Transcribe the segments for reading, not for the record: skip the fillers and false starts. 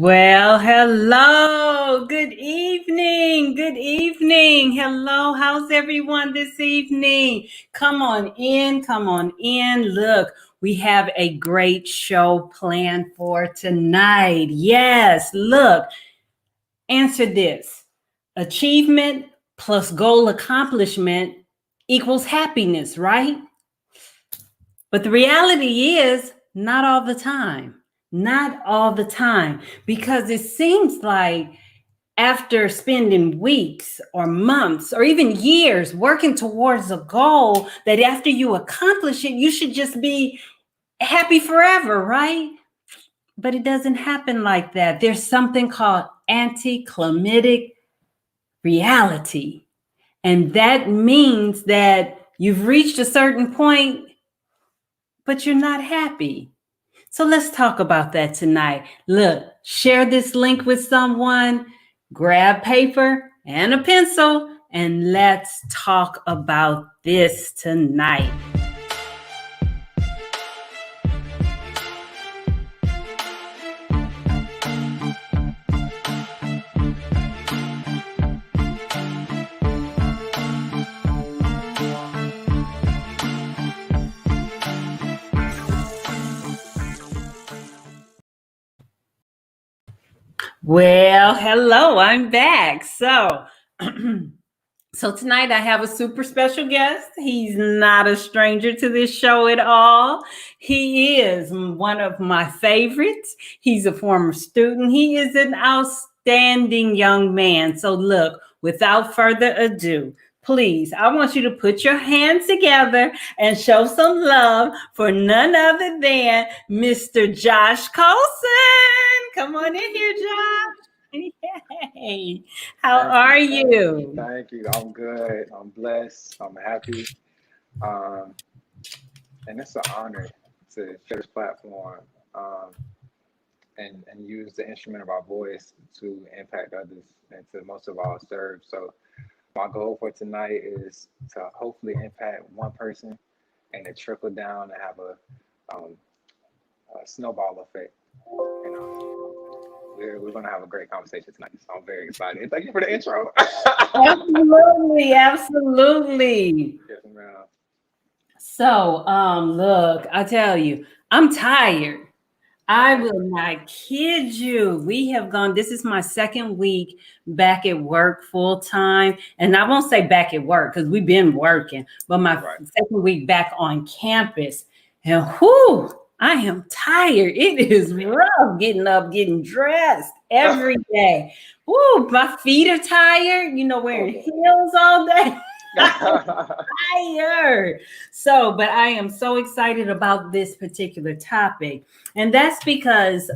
Well, hello. Good evening. Good evening. Hello. How's everyone this evening? Come on in. Come on in. Look, we have a great show planned for tonight. Yes. Look, answer this. Achievement plus goal accomplishment equals happiness, right? But the reality is not all the time. Not all the time, because it seems like after spending weeks or months or even years working towards a goal, that after you accomplish it, you should just be happy forever, right? But it doesn't happen like that. There's something called anticlimactic reality. And that means that you've reached a certain point, but you're not happy. So let's talk about that tonight. Look, share this link with someone, grab paper and a pencil, and let's talk about this tonight. Well, hello, I'm back. So tonight I have a super special guest. He's not a stranger to this show at all. He is one of my favorites. He's a former student. He is an outstanding young man. So look, without further ado, please, I want you to put your hands together and show some love for none other than Mr. Josh Colson. Come on in here, Josh. Yay. How are you? Thank you. I'm good. I'm blessed. I'm happy. And it's an honor to share this platform and use the instrument of our voice to impact others and to most of all serve. So my goal for tonight is to hopefully impact one person and to trickle down and have a snowball effect. You know, we're going to have a great conversation tonight. So I'm very excited. Thank you for the intro. Absolutely, absolutely. Yes, ma'am. So, look, I tell you, I'm tired. I will not kid you. We have gone, this is my second week back at work full time. And I won't say back at work because we've been working, but my second week back on campus. And whoo, I am tired. It is rough getting up, getting dressed every day. Whoo, my feet are tired, wearing heels all day. Tired. So, but I am so excited about this particular topic. And that's because,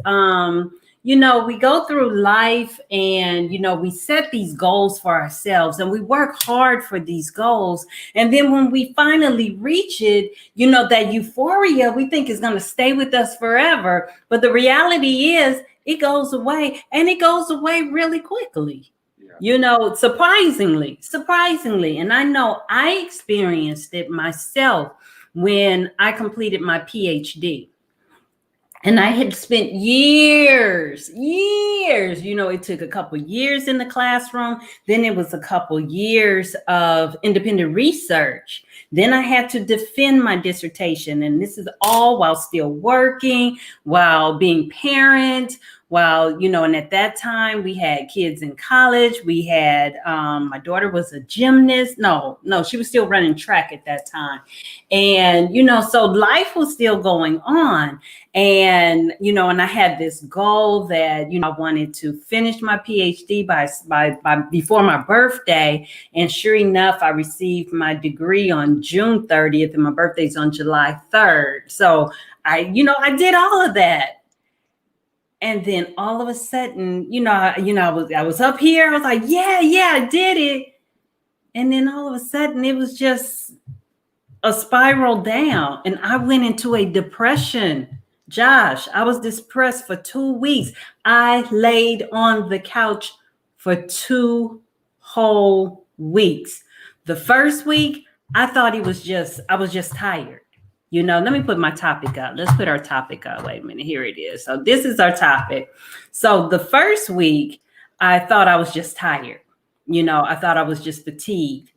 we go through life and, we set these goals for ourselves and we work hard for these goals. And then when we finally reach it, that euphoria we think is going to stay with us forever. But the reality is it goes away, and it goes away really quickly. Surprisingly. And I know I experienced it myself when I completed my PhD. And I had spent years, it took a couple years in the classroom. Then it was a couple years of independent research. Then I had to defend my dissertation. And this is all while still working, while being parent, and at that time we had kids in college. We had, my daughter was a gymnast. No, she was still running track at that time. And, so life was still going on. And, and I had this goal that, I wanted to finish my PhD by before my birthday. And sure enough, I received my degree on June 30th and my birthday's on July 3rd. So I did all of that. And then all of a sudden, I was up here. I was like, yeah, I did it. And then all of a sudden it was just a spiral down. And I went into a depression. Josh, I was depressed for 2 weeks. I laid on the couch for 2 whole weeks. The first week, I thought I was just tired. Let me put my topic up. Let's put our topic up. Wait a minute. Here it is. So this is our topic. So the first week, I thought I was just tired. I thought I was just fatigued.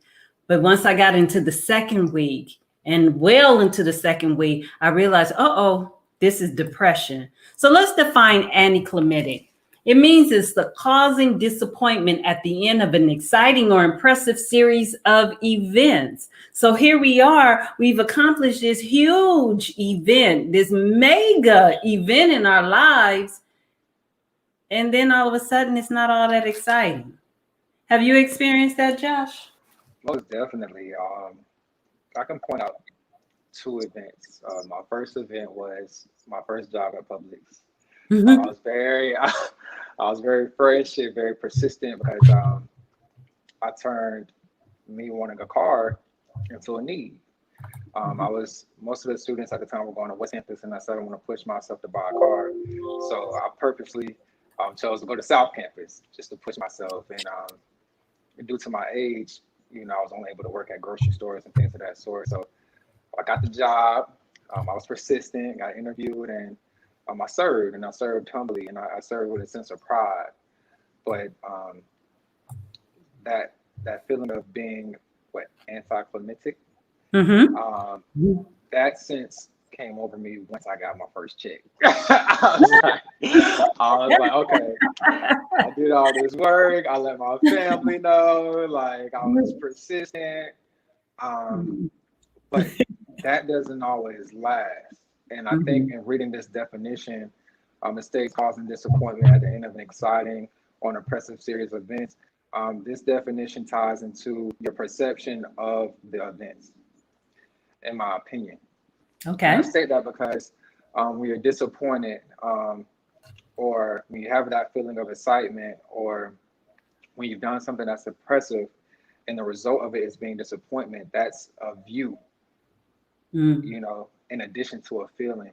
But once I got into the second week and well into the second week, I realized, this is depression. So let's define anticlimactic. It means it's the causing disappointment at the end of an exciting or impressive series of events. So here we are, we've accomplished this huge event, this mega event in our lives. And then all of a sudden, it's not all that exciting. Have you experienced that, Josh? Most definitely. I can point out two events. My first event was my first job at Publix. I was very, I was very fresh and very persistent because I turned me wanting a car into a need. I was most of the students at the time were going to West Campus, and I said I want to push myself to buy a car. So I purposely chose to go to South Campus just to push myself. And due to my age, I was only able to work at grocery stores and things of that sort. So I got the job. I was persistent, got interviewed, and I served, and I served humbly, and I served with a sense of pride. But that feeling of being anticlimactic, that sense came over me once I got my first check. I was like, okay, I did all this work. I let my family know, like I was persistent. But that doesn't always last. And I think in reading this definition, mistakes causing disappointment at the end of an exciting or an impressive series of events, this definition ties into your perception of the events, in my opinion. Okay. And I say that because when you're disappointed, or when you have that feeling of excitement, or when you've done something that's impressive, and the result of it is being disappointment, that's a view, in addition to a feeling.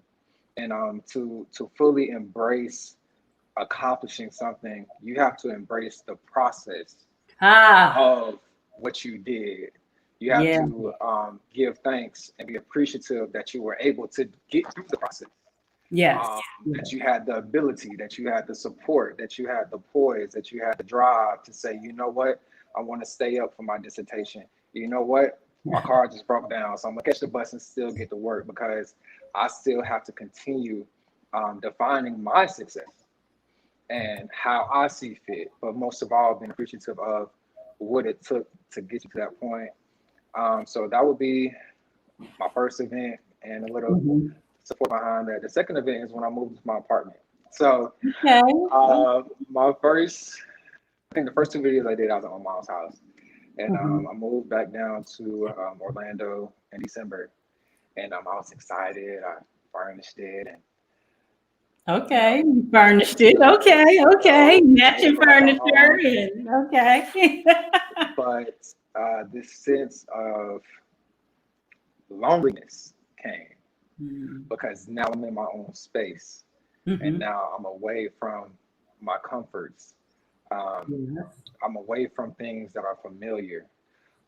And to fully embrace accomplishing something, you have to embrace the process of what you did. You have to give thanks and be appreciative that you were able to get through the process. Yes. That you had the ability, that you had the support, that you had the poise, that you had the drive to say, you know what, I want to stay up for my dissertation. You know what, my car just broke down, so I'm gonna catch the bus and still get to work because I still have to continue defining my success and how I see fit. But most of all, being appreciative of what it took to get you to that point. So that would be my first event and a little support behind that. The second event is when I moved to my apartment. So my first, I think the first two videos I did, I was at my mom's house. And I moved back down to Orlando in December. And I was excited. I furnished it. And furnished it. Okay. Matching furniture. Okay. But this sense of loneliness came because now I'm in my own space, and now I'm away from my comforts. I'm away from things that are familiar.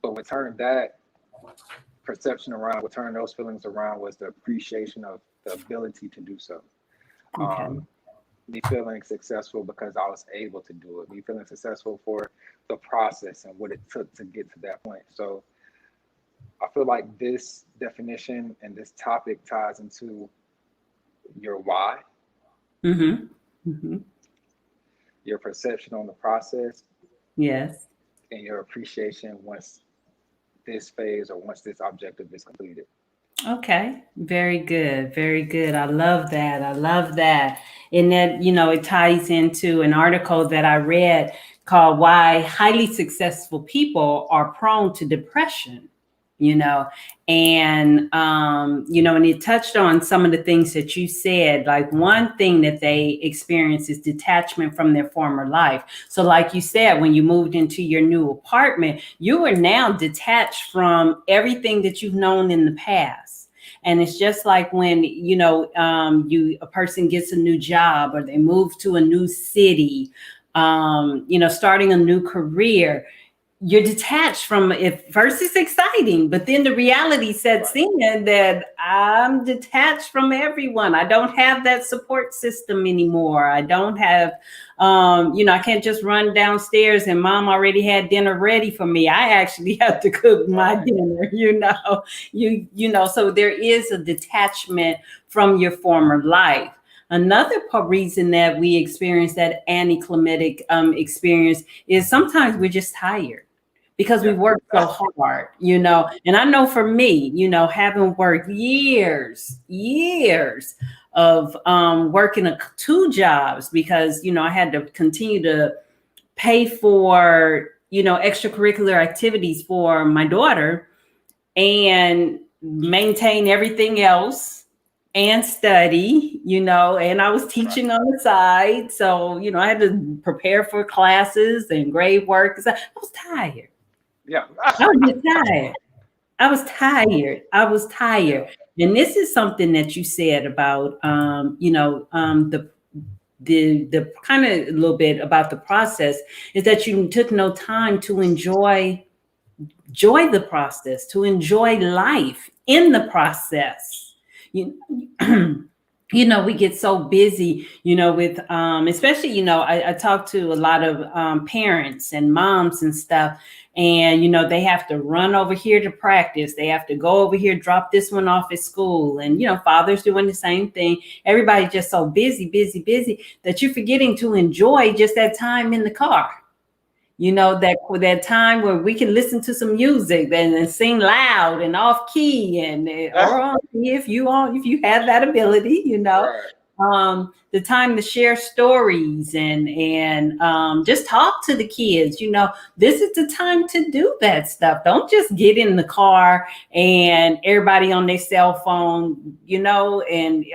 But what turned that perception around, what turned those feelings around was the appreciation of the ability to do so. Me feeling successful because I was able to do it. Me feeling successful for the process and what it took to get to that point. So I feel like this definition and this topic ties into your why, your perception on the process, Yes. and your appreciation once this phase or once this objective is completed. Okay, very good, very good. I love that. I love that. And that, it ties into an article that I read called Why Highly Successful People Are Prone to Depression. And it touched on some of the things that you said. Like one thing that they experience is detachment from their former life. So like you said, when you moved into your new apartment, you are now detached from everything that you've known in the past. And it's just like when, a person gets a new job or they move to a new city, starting a new career. you're detached from it. First it's exciting, but then the reality sets Right. in that I'm detached from everyone. I don't have that support system anymore. I don't have I can't just run downstairs and mom already had dinner ready for me. I actually have to cook my Right. dinner. So there is a detachment from your former life. Another reason that we experience that anticlimactic experience is sometimes we're just tired because we Yeah. work so hard. And I know for me, having worked years of working two jobs because, I had to continue to pay for, extracurricular activities for my daughter and maintain everything else and study, and I was Right. teaching on the side. So, I had to prepare for classes and grade work. So I was tired. Yeah. I was just tired. I was tired. I was Yeah. tired. And this is something that you said about, the kind of a little bit about the process is that you took no time to enjoy the process, to enjoy life in the process. You, we get so busy, with especially, I talk to a lot of parents and moms and stuff, and they have to run over here to practice. They have to go over here, drop this one off at school, and fathers doing the same thing. Everybody's just so busy, busy, busy that you're forgetting to enjoy just that time in the car, that time where we can listen to some music and sing loud and off key or on key if you have that ability, Right. the time to share stories and just talk to the kids. This is the time to do that stuff. Don't just get in the car and everybody on their cell phone, and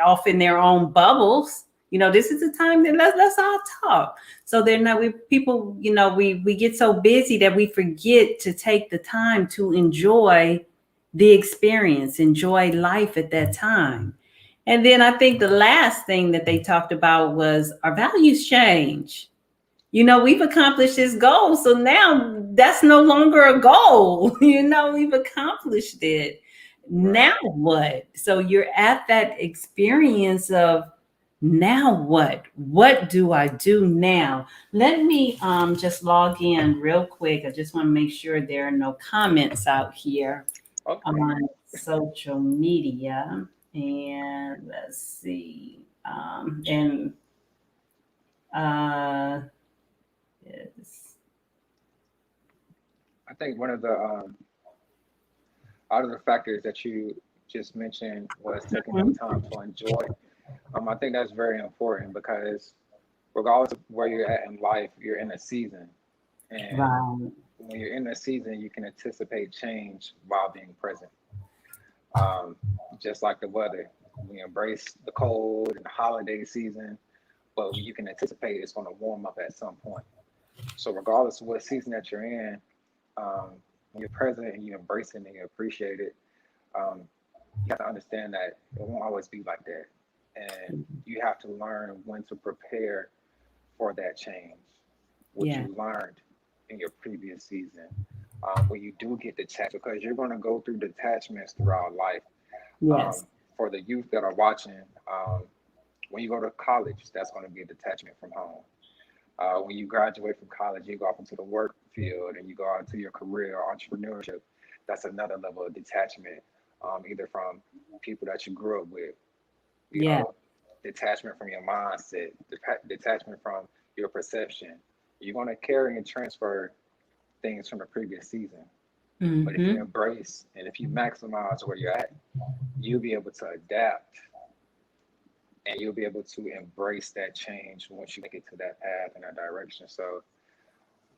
off in their own bubbles. This is the time that let's all talk. So they're not we people, we get so busy that we forget to take the time to enjoy the experience, enjoy life at that time. And then I think the last thing that they talked about was our values change. We've accomplished this goal. So now that's no longer a goal. We've accomplished it. Right. Now what? So you're at that experience of now what? What do I do now? Let me just log in real quick. I just want to make sure there are no comments out here Okay. on social media. And let's see. And yes. I think one of the out of the factors that you just mentioned was taking the Mhm. time to enjoy. I think that's very important because regardless of where you're at in life, you're in a season, and Right. when you're in a season, you can anticipate change while being present. Just like the weather, we embrace the cold and the holiday season, but you can anticipate it's going to warm up at some point. So regardless of what season that you're in, when you're present and you embrace it and you appreciate it, um, you have to understand that it won't always be like that. And you have to learn when to prepare for that change, what Yeah. you learned in your previous season. When you do get detached, because you're going to go through detachments throughout life. Yes. Um, for the youth that are watching, when you go to college, that's going to be a detachment from home. When you graduate from college, you go off into the work field and you go out into your career or entrepreneurship. That's another level of detachment, either from people that you grew up with, you Yeah. know, detachment from your mindset, detachment from your perception. You're going to carry and transfer things from the previous season. But if you Mm-hmm. embrace and if you maximize where you're at, you'll be able to adapt and you'll be able to embrace that change once you make it to that path and that direction. So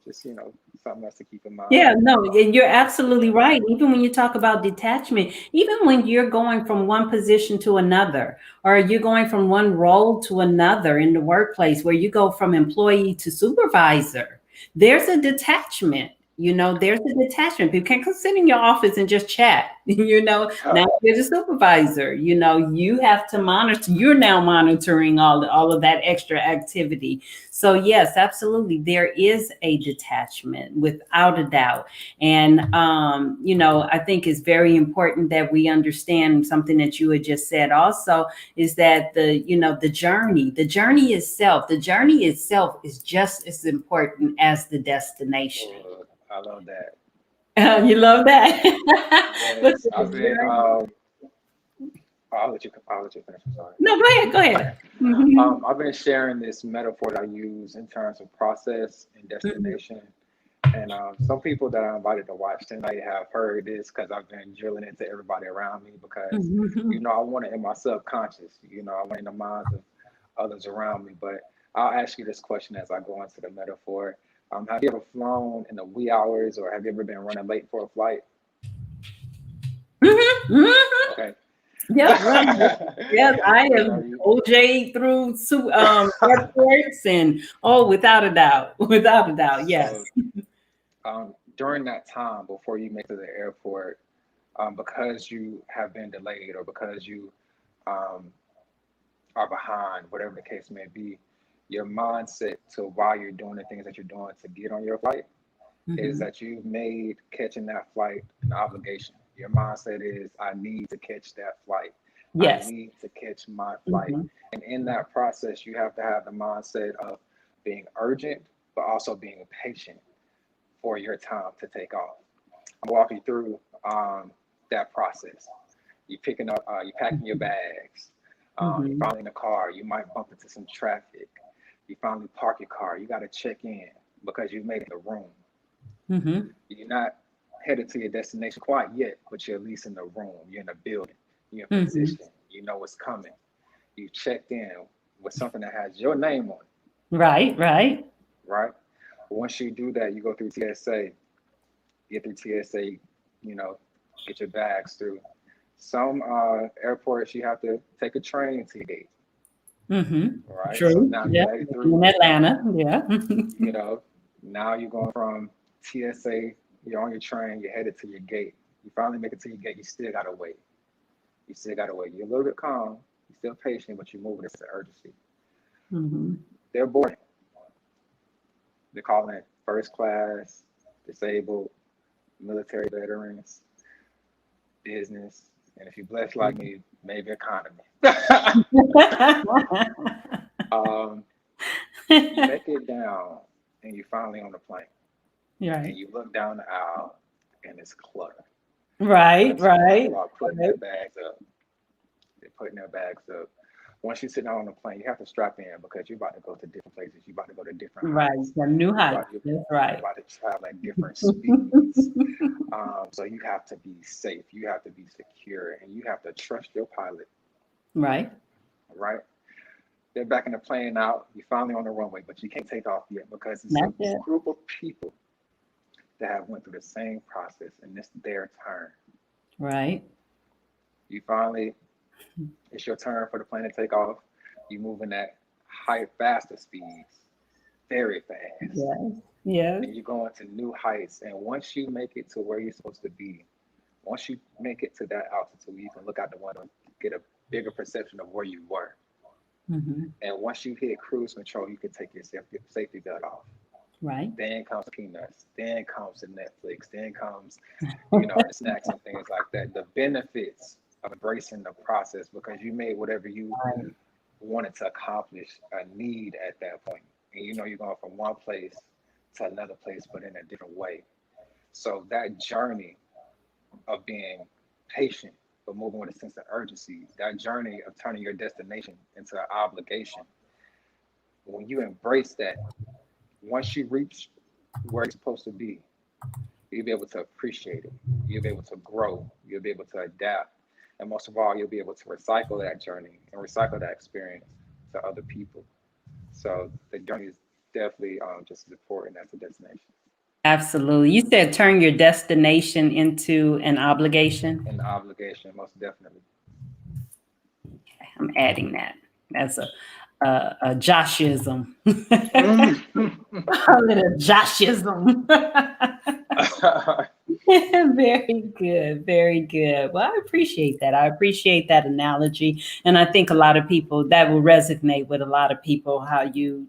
just, something else to keep in mind. Yeah, no, and you're absolutely right. Even when you talk about detachment, even when you're going from one position to another, or you're going from one role to another in the workplace, where you go from employee to supervisor, there's a detachment. There's a detachment. People can't come sit in your office and just chat. Now you're the supervisor. You have to monitor. You're now monitoring all of that extra activity. So yes, absolutely, there is a detachment without a doubt. And I think it's very important that we understand something that you had just said. Also, is that the journey itself is just as important as the destination. I love that. You love that. But Yes, the I've been. journey. I'll let you finish. I'm sorry. No, go ahead. Go ahead. Mhm. I've been sharing this metaphor that I use in terms of process and Mhm. destination. And some people that I invited to watch tonight have heard this because I've been drilling it to everybody around me because, Mhm. I want it in my subconscious. I want it in the minds of others around me. But I'll ask you this question as I go into the metaphor. Have you ever flown in the wee hours, or have you ever been running late for a flight? Mhm. Mhm. Okay. Yep. Right. Yes, I have You OJ through airports and without a doubt, without a doubt, so yes. during that time before you make to the airport, because you have been delayed or because you um, are behind, whatever the case may be, your mindset to why you're doing the things that you're doing to get on your flight is Mhm. that you've made catching that flight an obligation. Your mindset is, I need to catch that flight. I Yes. need to catch my flight. Mhm. And in that process, you have to have the mindset of being urgent, but also being patient for your time to take off. I'm walking through that process. You packing your bags. You Mhm. finally in the car. You might bump into some traffic. You finally park your car. You got to check in because you made it in the room. Mhm. You're not headed to your destination quite yet, but you're at least in the room. You're in the building. You're in Mhm. position. You know what's coming. You checked in with something that has your name on it, Right, right. right? Once you do that, you go through TSA, get through TSA, you know, get your bags through. Some airports you have to take a train to your gate, Mhm. right? So True. now you Yeah. made it through. In Atlanta. Yeah. You know, now you're going from TSA. You're on your train. You're headed to your gate. You finally make it to your gate. You still gotta wait. You still gotta wait. You're a little bit calm. You're still patient, but you're moving into urgency. Mhm. They're boarding. They're calling it first class, disabled, military veterans, business, and if you're blessed like me, maybe economy. um, you make it down, and you're finally on the plane, and Right. you look down the aisle, and it's clutter Right, because right. people are putting Right. their bags up. They're putting their bags up. Once you sit down on the plane, you have to strap in because you're about to go to different places. You're about to go to different Right. heights. The new You're heights. about, you're, That's you're right. about to travel at different speeds. So you have to be safe. You have to be secure, and you have to trust your pilot. Right. Right? They're backing the plane out. You're finally on the runway, but you can't take off yet because it's a That's it. group of people that have went through the same process, and it's their turn. Right. You finally, it's your turn for the plane to take off. You moving at high, faster speeds, very fast, Yes. Yes. and you're going to new heights. And once you make it to where you're supposed to be, once you make it to that altitude, you can look out the window and get a bigger perception of where you were. Mhm. And once you hit cruise control, you can take your safety belt off. Right. Then comes peanuts. Then comes the Netflix. Then comes, the snacks and things like that. The benefits of embracing the process because you made whatever you Right. wanted to accomplish a need at that point. And you're going from one place to another place, but in a different way. So that journey of being patient, but moving with a sense of urgency, that journey of turning your destination into an obligation, when you embrace that, once you reach where you're supposed to be, you'll be able to appreciate it. You'll be able to grow. You'll be able to adapt. And most of all, you'll be able to recycle that journey and recycle that experience to other people. So the journey is definitely just as important as the destination. Absolutely. You said turn your destination into an obligation. And the obligation, most definitely. I'm adding that. That's a a Joshism. Mm. Call it a Joshism. Very good, very good. Well, I appreciate that. I appreciate that analogy, and I think a lot of people that will resonate with a lot of people. How you're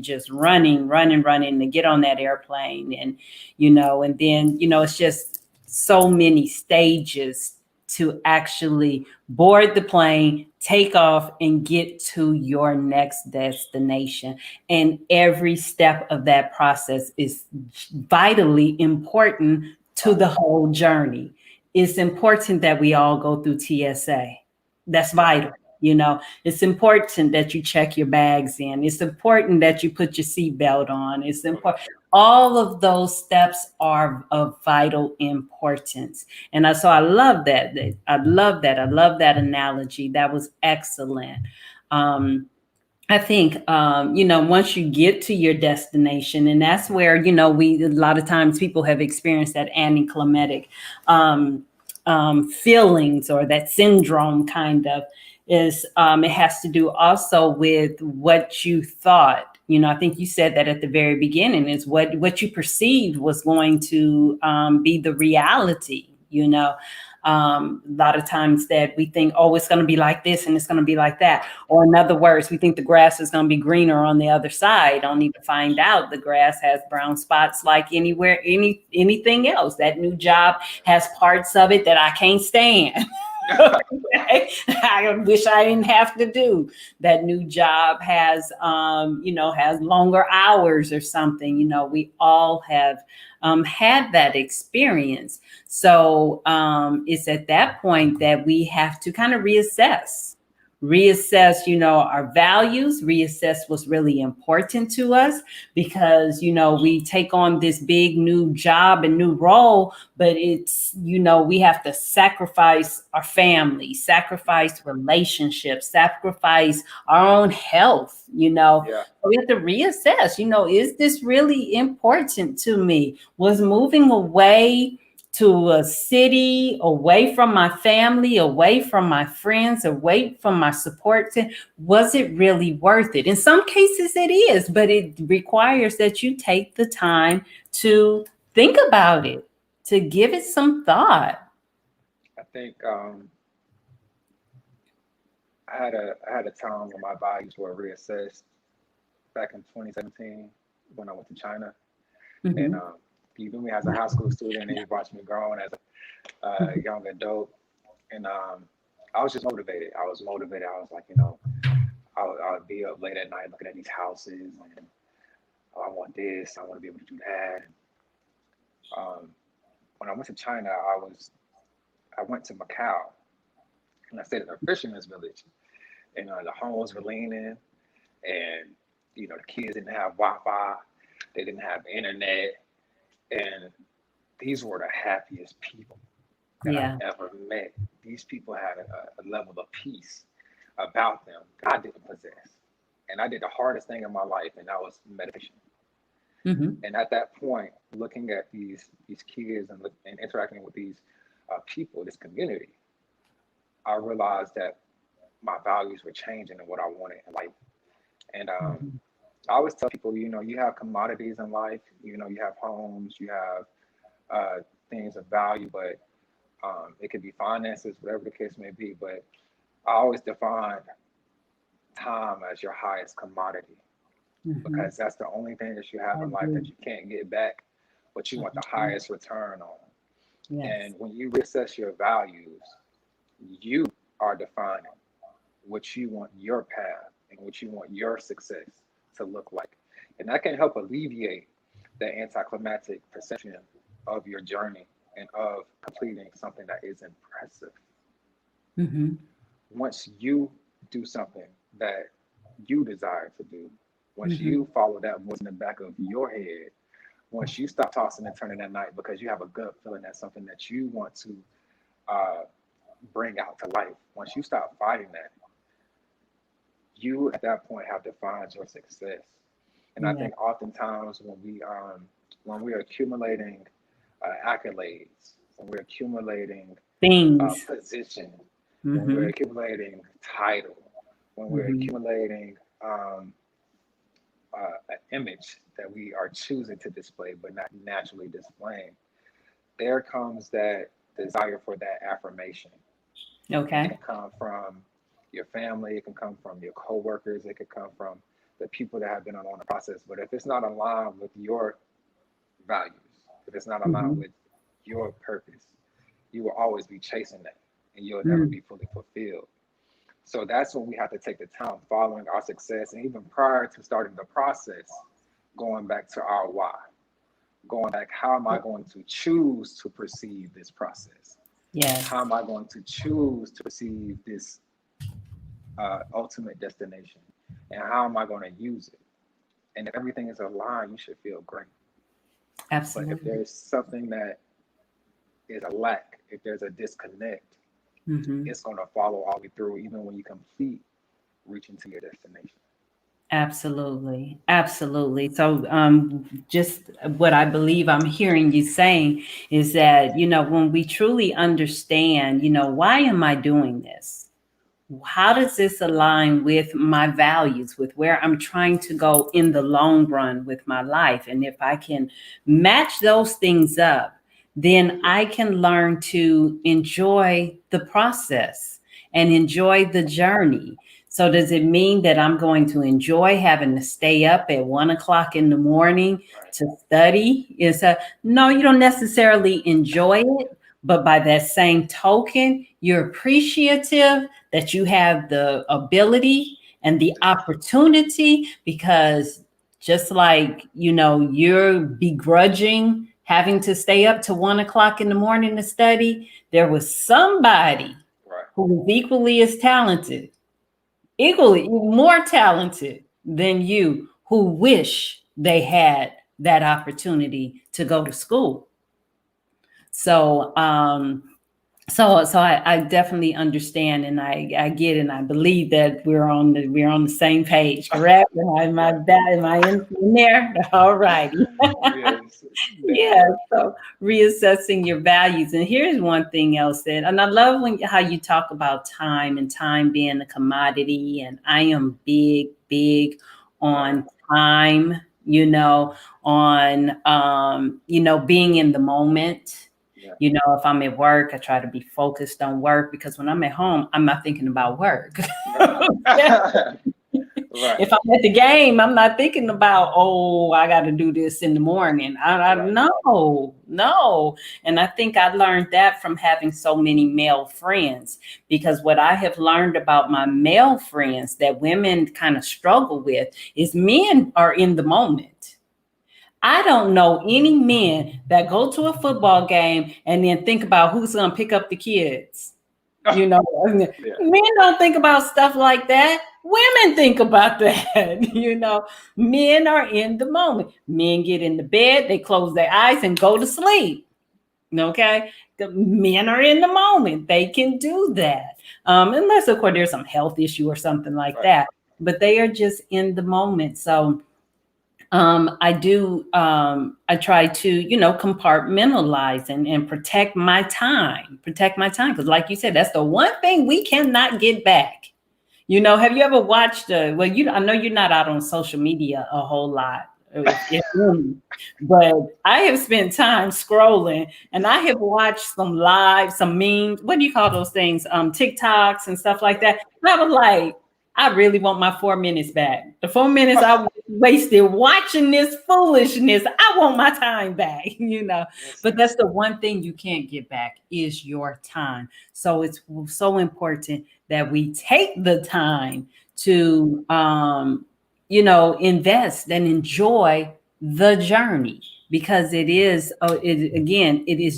just running, running, running to get on that airplane, and and then it's just so many stages to actually board the plane, take off, and get to your next destination. And every step of that process is vitally important to the whole journey. It's important that we all go through TSA. That's Yeah, vital. It's important that you check your bags in. It's important that you put your seatbelt on. It's important. All of those steps are of vital importance. And so I love that. I love that. I love that analogy. That was excellent. Um, I think, once you get to your destination, and that's where, a lot of times people have experienced that anticlimactic feelings, or that syndrome kind of it has to do also with what you thought. I think you said that at the very beginning is what you perceived was going to be the reality. A lot of times that we think, oh, it's going to be like this and it's going to be like that. Or in other words, we think the grass is going to be greener on the other side, only to find out the grass has brown spots like anything else. That new job has parts of it that I can't stand. I wish I didn't have to do. That new job has longer hours or something. We all have had that experience. So it's at that point that we have to kind of reassess, our values, reassess what's really important to us, because, we take on this big new job and new role, but it's, we have to sacrifice our family, sacrifice relationships, sacrifice our own health. yeah, We have to reassess, is this really important to me? Was moving away to a city, away from my family, away from my friends, away from my support team, was it really worth it? In some cases it is, but it requires that you take the time to think about it, to give it some thought. I think I had a time when my values were reassessed back in 2017 when I went to China, and Hmm. you knew me as a high school student, and you watched me growing as a young adult, and I was just motivated. I was motivated. I was like, I would be up late at night looking at these houses, and oh, I want this. I want to be able to do that. Um, when I went to China, I went to Macau, and I stayed in a fisherman's village, and the homes were leaning, and the kids didn't have Wi-Fi, they didn't have internet, and these were the happiest people that I Yeah. ever met. These people had a level of peace about them that I didn't possess, and I did the hardest thing in my life, and that was meditation. Hmm. And at that point, looking at these kids and interacting with these people, this community, I realized that my values were changing and what I wanted in life. And Hmm. I always tell people, you have commodities in life. You have homes, you have things of value, but it could be finances, whatever the case may be. But I always define time as your highest commodity Hmm. because that's the only thing that you have I in life agree. that you can't get back, but you I want the agree. highest return on. Yes. And when you reassess your values, you are defining what you want your path and what you want your success to look like. And that can help alleviate the anticlimactic perception of your journey and of completing something that is impressive. Hmm. Once you do something that you desire to do, once Hmm. you follow that voice in the back of your head, once you stop tossing and turning at night because you have a gut feeling that's something that you want to uh, bring out to life, once you stop fighting that, you at that point have defined your success. And I Yeah. think oftentimes when we're accumulating accolades, when we're accumulating Things. position, when we're Hmm. accumulating title, when we're Hmm. accumulating um, an image that we are choosing to display, but not naturally displaying, there comes that desire for that affirmation. It Okay. can come from your family, it can come from your coworkers, it could come from the people that have been along the process. But if it's not aligned with your values, if it's not aligned Mm-hmm. with your purpose, you will always be chasing that and you'll never Mm. be fully fulfilled. So that's when we have to take the time following our success and even prior to starting the process, going back to our why, going back, how am I going to choose to perceive this process? Yes. How am I going to choose to perceive this ultimate destination? And how am I going to use it? And if everything is aligned, you should feel great. But if Absolutely. there's something that is a lack, if there's a disconnect, Mm-hmm. it's going to follow all the way through, even when you complete reaching to your destination. Absolutely. Absolutely. So, just what I believe I'm hearing you saying is that, when we truly understand, why am I doing this? How does this align with my values, with where I'm trying to go in the long run with my life? And if I can match those things up, then I can learn to enjoy the process and enjoy the journey. So, does it mean that I'm going to enjoy having to stay up at 1 o'clock in the morning Right. to study? No, you don't necessarily enjoy it, but by that same token, you're appreciative that you have the ability and the opportunity, because just like you're begrudging having to stay up to 1 o'clock in the morning to study, there was somebody Right. who was equally as talented, equally more talented than you, who wish they had that opportunity to go to school. So I definitely understand, and I get, and I believe that we're on the same page, correct? Right. Am I in there? All righty. Yes, Yeah. definitely. So reassessing your values. And here's one thing else that, and I love how you talk about time, and time being a commodity. And I am big, big Right. on time, on being in the moment. Yeah. If I'm at work, I try to be focused on work, because when I'm at home, I'm not thinking about work. Right. If I'm at the game, I'm not thinking about, oh, I got to do this in the morning. I Right. no, no. And I think I learned that from having so many male friends, because what I have learned about my male friends that women kind of struggle with is men are in the moment. I don't know any men that go to a football game and then think about who's going to pick up the kids. You know, Yeah. men don't think about stuff like that. Women think about that. Men are in the moment. Men get in the bed, they close their eyes and go to sleep. Okay. The men are in the moment. They can do that. Unless, of course, there's some health issue or something like Right. that. But they are just in the moment. So, I try to, compartmentalize and protect my time. Because like you said, that's the one thing we cannot get back. Have you ever watched, I know you're not out on social media a whole lot, if any, but I have spent time scrolling, and I have watched some memes. What do you call those things? TikToks and stuff like Right. that. And I was like, I really want my 4 minutes back. The 4 minutes I wasted watching this foolishness, I want my time back, But Listen. that's the one thing you can't get back is your time. So it's so important that we take the time to, invest and enjoy the journey, because it is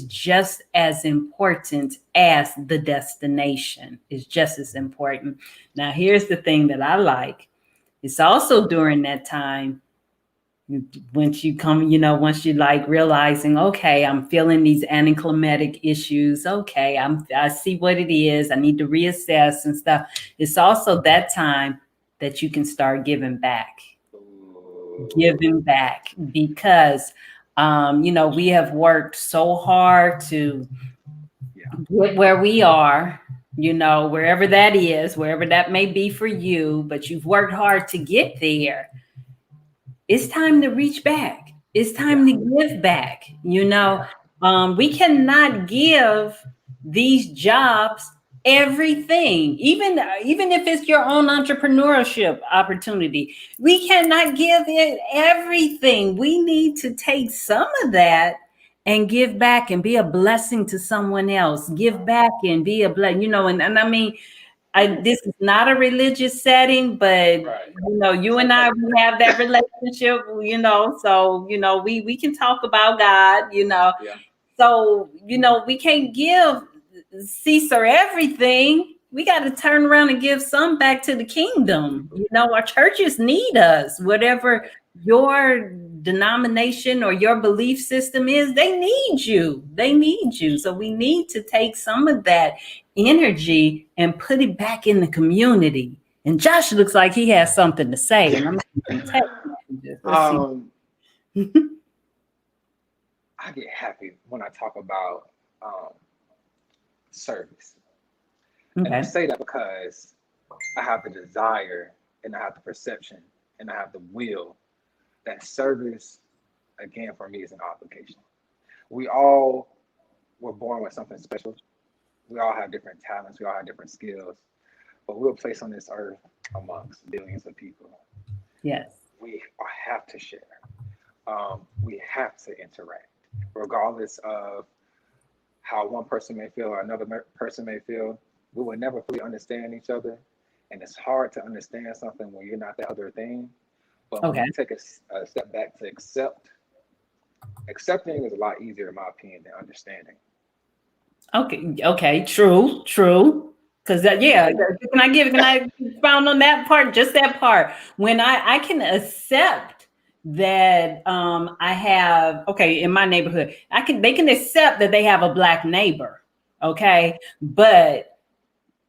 just as important as the destination. Is just as important. Now, here's the thing that I like. It's also during that time, once you like realizing, okay, I'm feeling these anticlimactic issues. Okay, I see what it is. I need to reassess and stuff. It's also that time that you can start Ooh, giving back, because we have worked so hard to yeah. get where we are. wherever that is, wherever that may be for you, but you've worked hard to get there. It's time to reach back. It's time Yeah, to give back. yeah, We cannot give these jobs everything, even if it's your own entrepreneurship opportunity. We cannot give it everything. We need to take some of that and give back and be a blessing to someone else. Give back and be a blessing, and I mean, this is not a religious setting, but right. you It's and I, okay. we have that relationship, so we can talk about God. Yeah, So we can't give Caesar everything. We got to turn around and give some back to the kingdom. Our churches need us. Whatever right. your denomination or your belief system is, they need you. They need you. So we need to take some of that energy and put it back in the community. And Josh looks like he has something to say. And I'm going to text messages. Let's see. um, I get happy when I talk about um, service, and I Okay. say that because I have the desire, and I have the perception, and I have the will that service, again, for me is an obligation. We all were born with something special. We all have different talents. We all have different skills, but we were placed on this earth amongst billions of people. Yes. We have to share. We have to interact, regardless of how one person may feel or another person may feel. We will never fully understand each other, and it's hard to understand something when you're not the other thing. But when Okay. you take a step back to accept, accepting is a lot easier, in my opinion, than understanding. Okay. Okay. True. True. Because Yeah, yeah, can I expound on that part? Just that part. When I can accept that I have, okay, in my neighborhood, they can accept that they have a black neighbor. Okay. But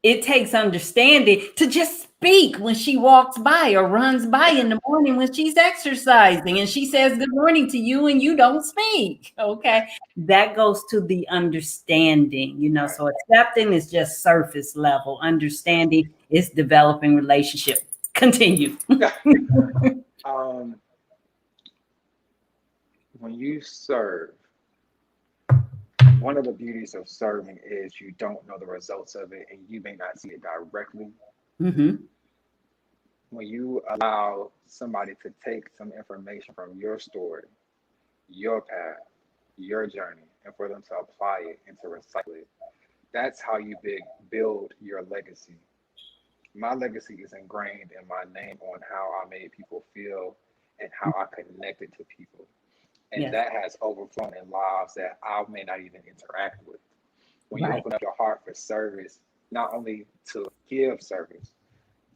it takes understanding to just speak when she walks by or runs by in the morning when she's exercising and she says good morning to you and you don't speak. right, Okay. That goes to the understanding, right. so accepting is just surface level. Understanding is developing relationship. Continue. um, when you serve, one of the beauties of serving is you don't know the results of it and you may not see it directly. Hmm. When you allow somebody to take some information from your story, your path, your journey, and for them to apply it and to recycle it, that's how you build your legacy. My legacy is ingrained in my name on how I made people feel and how I connected to people. And Yes. that has overflown in lives that I may not even interact with. When you Right. open up your heart for service, not only to give service,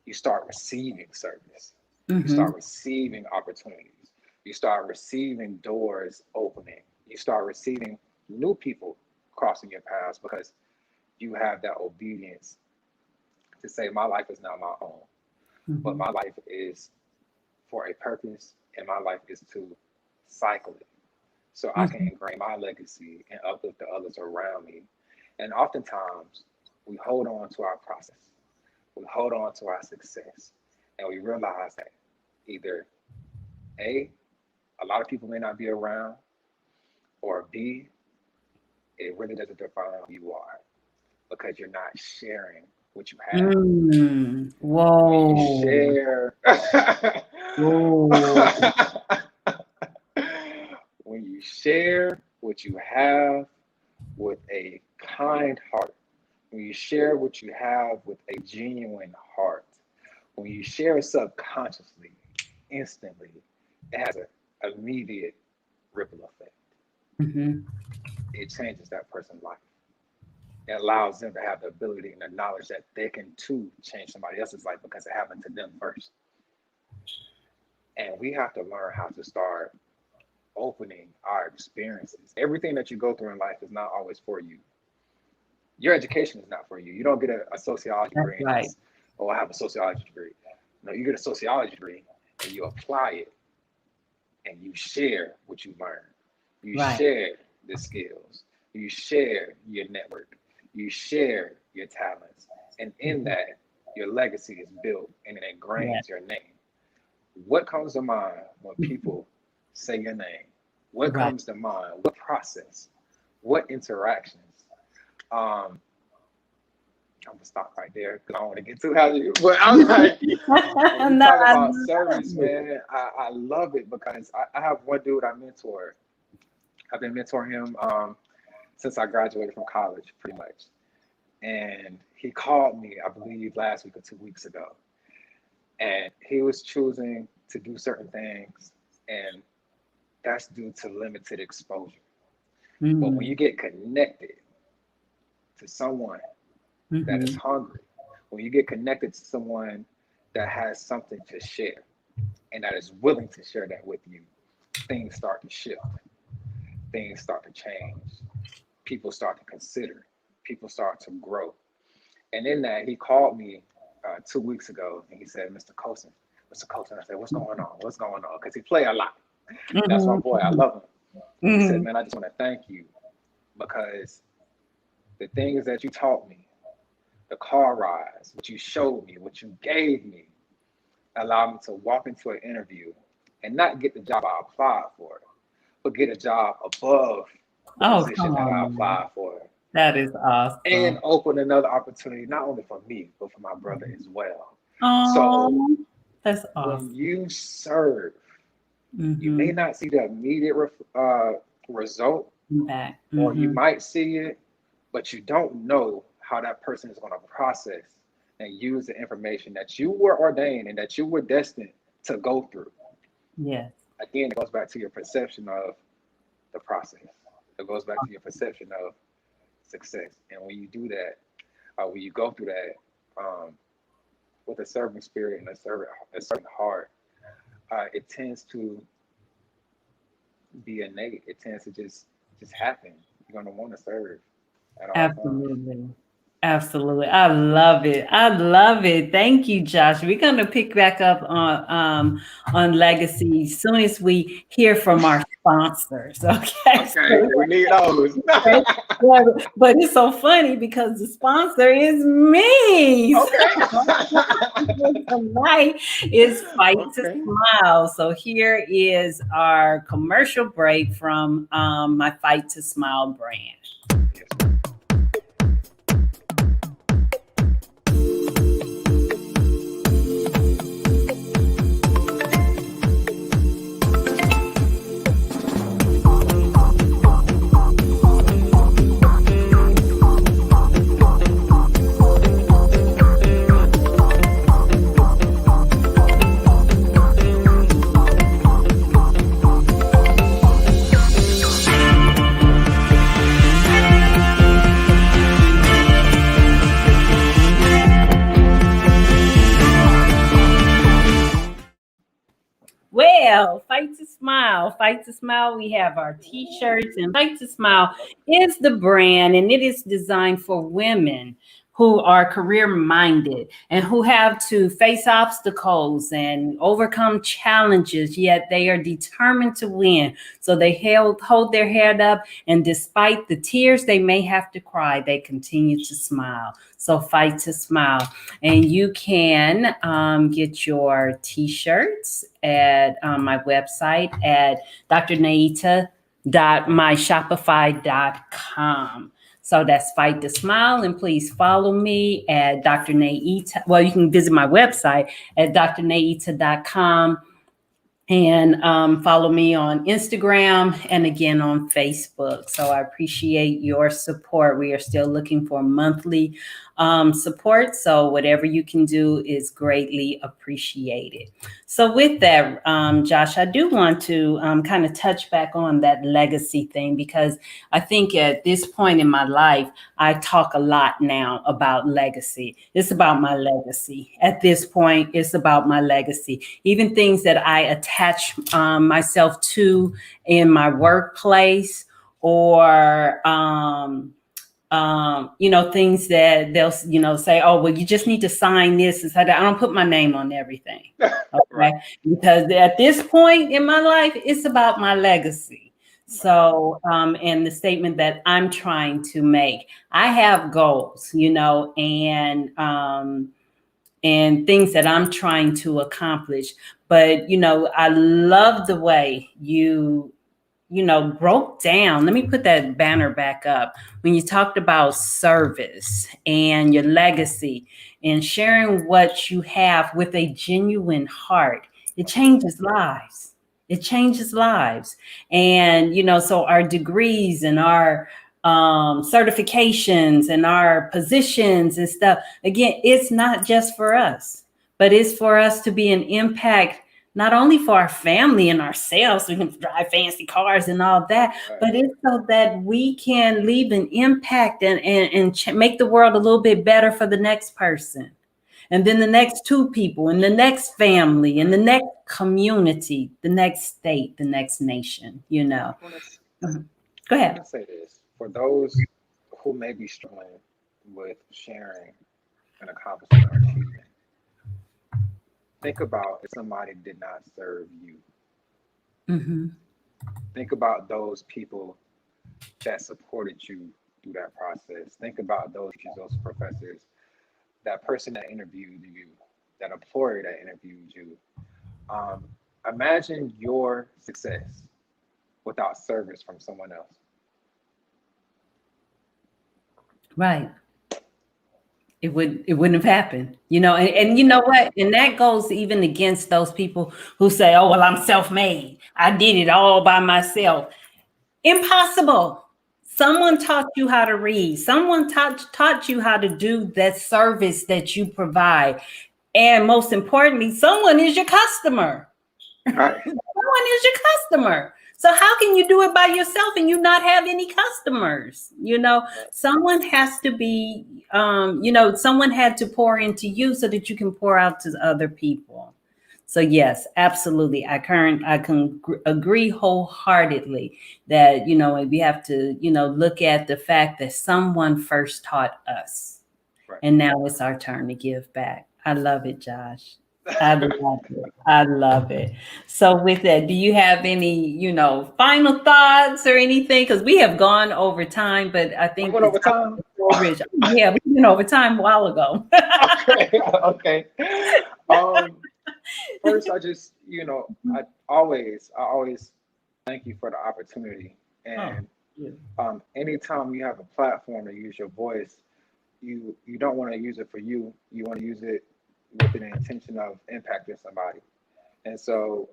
you start receiving service. You Hmm. start receiving opportunities. You start receiving doors opening. You start receiving new people crossing your paths because you have that obedience to say, my life is not my own, but Hmm. my life is for a purpose and my life is to cycle it so I can Hmm. ingrain my legacy and uplift the others around me. And oftentimes we hold on to our process, we hold on to our success, and we realize that either A, a lot of people may not be around, or B, it really doesn't define who you are because you're not sharing what you have. Mm. When you Whoa. share, Whoa. when you share what you have with a kind heart, when you share what you have with a genuine heart, when you share subconsciously, instantly, it has an immediate ripple effect. Hmm. It changes that person's life. It allows them to have the ability and the knowledge that they can too change somebody else's life because it happened to them first. And we have to learn how to start opening our experiences. Everything that you go through in life is not always for you. Your education is not for you. You don't get a sociology That's degree and right. just, oh, I have a sociology degree. No, you get a sociology degree and you apply it and you share what you learn. You Right. share the skills. You share your network. You share your talents. And in that, your legacy is built and it Yeah. ingrains your name. What comes to mind when people say your name? What Right. comes to mind? What process? What interactions? Um, I'm gonna stop right there because I don't want to get too happy. But I'm like, when we No, talk I about love service, it. man, I love it because I have one dude I mentor. I've been mentoring him since I graduated from college, pretty much. And he called me, I believe, last week or 2 weeks ago. And he was choosing to do certain things, and that's due to limited exposure. But when Mm, you get connected to someone that is mhm. hungry, when you get connected to someone that has something to share and that is willing to share that with you, things start to shift, things start to change, people start to consider, people start to grow. And in that, he called me 2 weeks ago and he said, Mr. Colson, Mr. Colson, I said, what's going on? What's going on? Because he play a lot. That's my Mhm, boy. I love him. He said, mhm. man, I just want to thank you because the things that you taught me, the car rides, what you showed me, what you gave me, allowed me to walk into an interview and not get the job I applied for, but get a job above the Oh, position come that I on, man. applied for That is and awesome. open another opportunity, not only for me, but for my brother as well. So Oh, that's when awesome. you serve, you may Mm-hmm. not see the immediate result, Back. or you Mm-hmm. might see it, but you don't know how that person is going to process and use the information that you were ordained and that you were destined to go through. Yes. Again, it goes back to your perception of the process. It goes back to your perception of success. And when you do that, when you go through that with a serving spirit and a serving heart, it tends to be innate. It tends to just happen. You're gonna want to serve at all times. Absolutely. Absolutely. I love it. I love it. Thank you, Josh. We're gonna pick back up on legacy as soon as we hear from our sponsors. Okay. Okay, we need those. Okay. Yeah, but it's so funny because the sponsor is me. So tonight is Fight to Okay. Smile. So here is our commercial break from my Fight to Smile brand. Yes, ma'am. Well, Fight to Smile. Fight to Smile. We have our t shirts, and Fight to Smile is the brand, and it is designed for women who are career minded and who have to face obstacles and overcome challenges, yet they are determined to win. So they hold their head up, and despite the tears they may have to cry, they continue to smile. So, Fight to Smile. And you can get your t-shirts at my website at drnaita.myshopify.com. So that's Fight to Smile. And please follow me at Dr. Naita. Well, you can visit my website at drnaita.com and follow me on Instagram and again on Facebook. So I appreciate your support. We are still looking for monthly support. So whatever you can do is greatly appreciated. So with that, Josh, I do want to kind of touch back on that legacy thing because I think at this point in my life, I talk a lot now about legacy. It's about my legacy. At this point, it's about my legacy. Even things that I attach myself to in my workplace or things that they'll, say, oh, well, you just need to sign this. And so I don't put my name on everything. Right. Okay. Because at this point in my life, it's about my legacy. Right. So, and the statement that I'm trying to make, I have goals, and things that I'm trying to accomplish. But, I love the way you broke down. Let me put that banner back up. When you talked about service and your legacy and sharing what you have with a genuine heart, it changes lives. It changes lives. And, so our degrees and our certifications and our positions and stuff, again, it's not just for us, but it's for us to be an impact not only for our family and ourselves, so we can drive fancy cars and all that, Right. but it's so that we can leave an impact and make the world a little bit better for the next person. And then the next two people, and the next family, and the next community, the next state, the next nation. I want to Mhm. Go I want ahead. to say this for those who may be struggling with sharing an accomplishment or achievement. Think about if somebody did not serve you. Hmm. Think about those people that supported you through that process. Think about those teachers, those professors, that person that interviewed you, that employer that interviewed you. Um, Imagine your success without service from someone else. Right. It wouldn't have happened, and you know what? And that goes even against those people who say, "Oh, well, I'm self-made. I did it all by myself." Impossible. Someone taught you how to read. Someone taught you how to do that service that you provide. And most importantly, someone is your customer. Right. Someone is your customer. So how can you do it by yourself and you not have any customers? Right. Someone has to be, someone had to pour into you so that you can pour out to other people. So yes, absolutely. I can agree wholeheartedly that we have to look at the fact that someone first taught us, Right. and now it's our turn to give back. I love it, Josh. I love it. I love it. So with that, do you have any, final thoughts or anything? Because we have gone over time, but I We think went the over topic time. is so rich. Yeah, we went over time a while ago. Okay. Okay. Um, First, I always thank you for the opportunity. Oh, And yeah. anytime you have a platform to use your voice, you don't want to use it for you. You want to use it with an intention of impacting somebody. And so,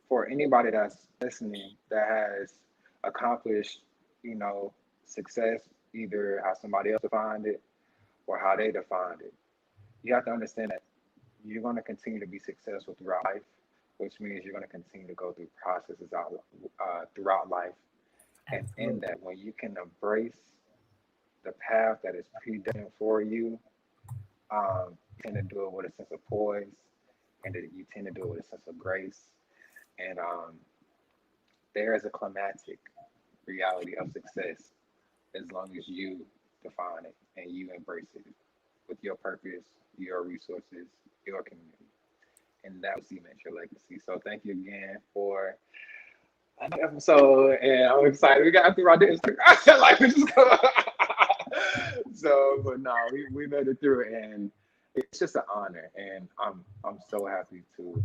for anybody that's listening that has accomplished, you know, success, either how somebody else defined it or how they defined it, you have to understand that you're going to continue to be successful throughout life, which means you're going to continue to go through processes throughout life. And in Absolutely. that, when you can embrace the path that is predestined for you, you tend to do it with a sense of poise, and that you tend to do it with a sense of grace. And there is a climatic reality of success as long as you define it and you embrace it with your purpose, your resources, your community. And that will cement your legacy. So thank you again for another episode, and I'm excited. We got through our day. I feel like we just go. So, but no, we made it through, and it's just an honor, and I'm so happy to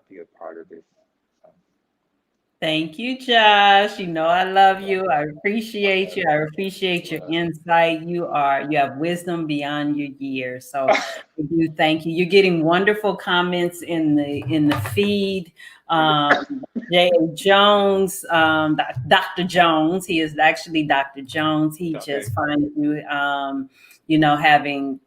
be a part of this. So, Thank you, Josh. I love you. I appreciate you. I appreciate your well, insight. You have wisdom beyond your years. So I do thank you. You're getting wonderful comments in the feed. J. A. Jones, Dr. Jones. He is actually Dr. Jones. He okay, just finds you, having.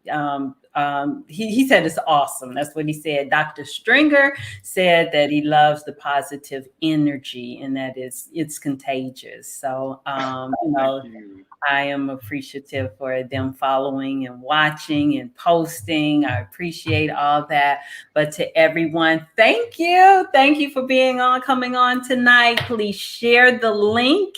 He said it's awesome. That's what he said. Dr. Stringer said that he loves the positive energy and that it's contagious. So thank you. I am appreciative for them following and watching and posting. I appreciate all that. But to everyone, thank you. Thank you for coming on tonight. Please share the link,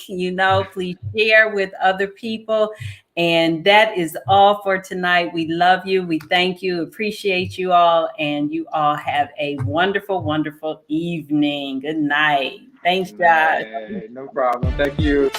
please share with other people. And that is all for tonight. We love you. We thank you, appreciate you all. And you all have a wonderful, wonderful evening. Good night. Thanks, Josh. Man, no problem. Thank you.